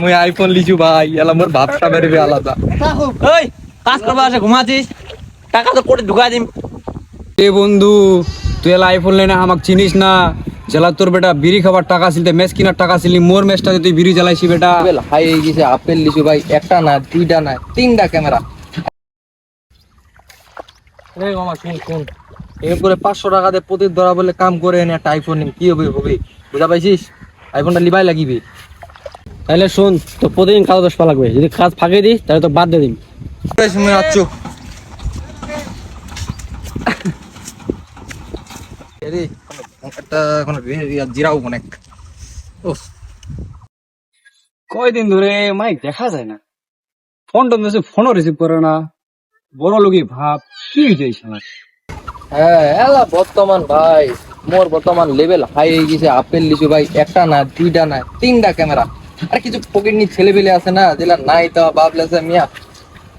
মুই আইফোন লিচু ভাই, এলা মোর ভাবটা বেরবে আলাদা। ওই কাজ করবা আসে ঘুমাছিস, টাকা তো কোটি ঢুকাই দিম। এ বন্ধু, তুই এলা আইফোন লেনে আমাকে চিনিস না? জেলা তোর বেটা বিড়ি খাবার টাকা ছিল, মেস কিনার টাকা ছিল, মোর মেসটাতে তুই বিড়ি জ্বালাইছি বেটা। আপেল হাই হয়ে গেছে, আপেল লিচু ভাই, একটা না দুইটা না তিনটা ক্যামেরা। এই মামা শুন শুন, এরপরে 500 টাকা দিয়ে প্রতি ধরা বলে কাম করে এনে একটা আইফোন নিম, কি হবে হবে বুঝা পাইছিস? আইফোনটা লিবাই লাগিবি। তাহলে শোন, তো প্রতিদিন কাজ 10 পা লাগবে, যদি কাজ ফাঁকে দিস তাহলে তো বাদ দিয়ে দিম। সময় আছো এরে একটা এখন জিরাও অনেক। কয়দিন ধরে মাইক দেখা যায় না, ফোন টোন দিয়েছে, ফোনও রিসিভ করে না। বড় লোকই ভাব, কি হয়েছে? হ্যাঁ এলা বর্তমান ভাই, মোর বর্তমান লেভেল হাই হয়ে গেছে। আপেল লিচু ভাই, একটা না দুইটা না তিনটা ক্যামেরা। আর কিছু পকেটনি ছেলে পেলে আছে না, যেগুলা নাই তো ভাবলেছে মিয়া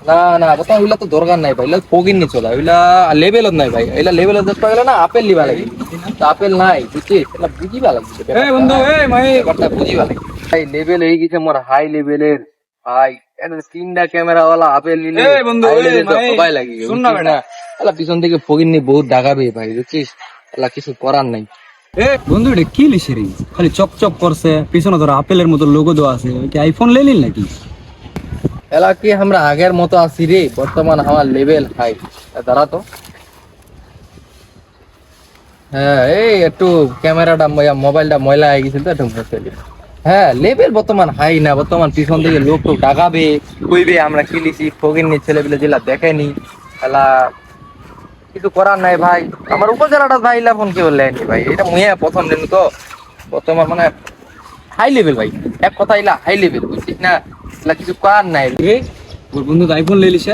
না না বর্তমান ওইগুলা তো দরকার নাই ভাই, ওইগুলা পকেটনি চলা, ওইগুলা লেভেলত নাই ভাই। এগুলা লেভেলত দেখতে গেলে না আপেল লিবা লাগে, তো আপেল নাই বুঝছিস, এগুলা বুঝিবা লাগছে বন্ধু, ব্যাপারটা বুঝিবা লাগে ভাই। লেভেল হয়ে গেছে মোর হাই লেভেলের ভাই, একদম তিনটা ক্যামেরা ওয়ালা আপেল নিলে সবাই লাগে এলা পিছন থেকে ফকিরনি বহুত ডাকাবে ভাই বুঝছিস, এলা কিছু করার নাই। বন্ধু, এটা কি লিখে রে? খালি চকচক করছে, পিছনে ধরো আপেলের মতো লোগো দেওয়া আছে। কি আইফোন লে নিল নাকি? এলা কি আমরা আগের মতো আছি রে? বর্তমান আমার লেভেল হাই। দাঁড়া তো, হ্যাঁ এই একটু ক্যামেরাটা মোবাইলটা ময়লা হয়ে গেছিল তো একটু মুছে দিই। হ্যাঁ লেভেল বর্তমান হাই না, বর্তমান পিছন থেকে লোক তো ডাকাবে, কইবে আমরা খেলেছি, ফকিরনি ছেলে পেলে যেগুলা দেখেনি এলা কিছু করার নাই ভাই। আমার উপজেলাটা ভাই ফোন কি বললেন ভাই, এটা মুইয়া প্রথম দিন তো বর্তমান মানে হাই লেভেল ভাই, এক কথা ইলা হাই লেভেল বুঝছিস না, এলা কিছু করার নাই। ওর বন্ধু আইফোন লে লিছে।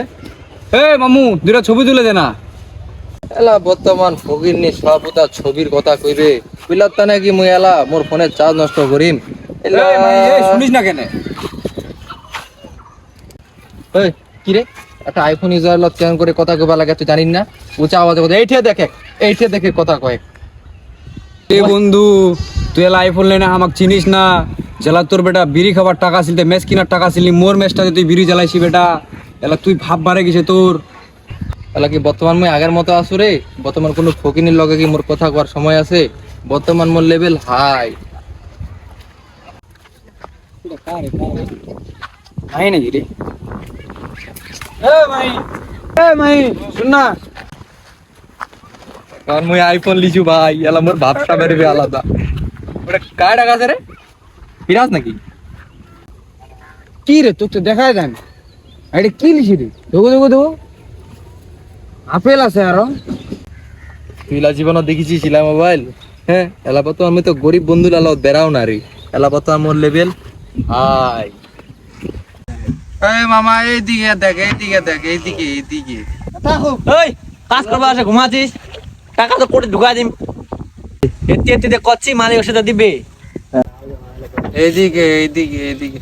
মামু, দুটা ছবি তুলে দে না। এলা বর্তমান ফকিরনি সবটা ছবির কথা কইবে, কইলা তা নাকি মুই এলা মোর ফোনের চার্জ নষ্ট করিম। এলা শুনিস না কেন? এই কি রে, একটা আইফোন ইউজার লত কেমন করে কথা কইবা লাগে তুই জানিস না? উঁচা আওয়াজে কথা, এইঠে দেখে কথা কয়। এ বন্ধু, তুই এলা আইফোন লেনে আমাকে চিনিস না? জেলা তোর বেটা বিড়ি খাবার টাকা ছিল, মেস কিনার টাকা ছিল, মোর মেসটাতে তুই বিড়ি জ্বালাইছি বেটা। এলা তুই ভাব বাড়ে গেছে তোর। এলা কি বর্তমান মুই আগের মতো আছো রে? বর্তমান কোনো ফকিনির লগে কি মোর কথা কওয়ার সময় আছে? বর্তমান মোর লেভেল হাই। ভাই নাকি রে? ভাই শুন না, কারণ মুই আইফোন লিচু ভাই, এলা মোর ভাবটা বেরবে আলাদা। ওটা কার টাকা আছে রে? ফিরাজ নাকি? কি রে তোকে তো দেখাই দেন। এটা কি লিখি রে? দেবো আপেল আছে আরো। তুইলা জীবন দেখিছি ছিলা মোবাইল? হ্যাঁ এলা তো আমি তো গরিব বন্ধু লাল বেড়াও না রে, এলা তো মোর লেভেল হাই। এই মামা এইদিকে দেখ, এইদিকে দেখ, এইদিকে এইদিকে। ওই কাজ করবা আসে ঘুমাছিস, টাকা তো কোটি ঢুকাই দিম। এতে এতে করছি, মালিক ওর সাথে দিবে। এইদিকে এইদিকে এইদিকে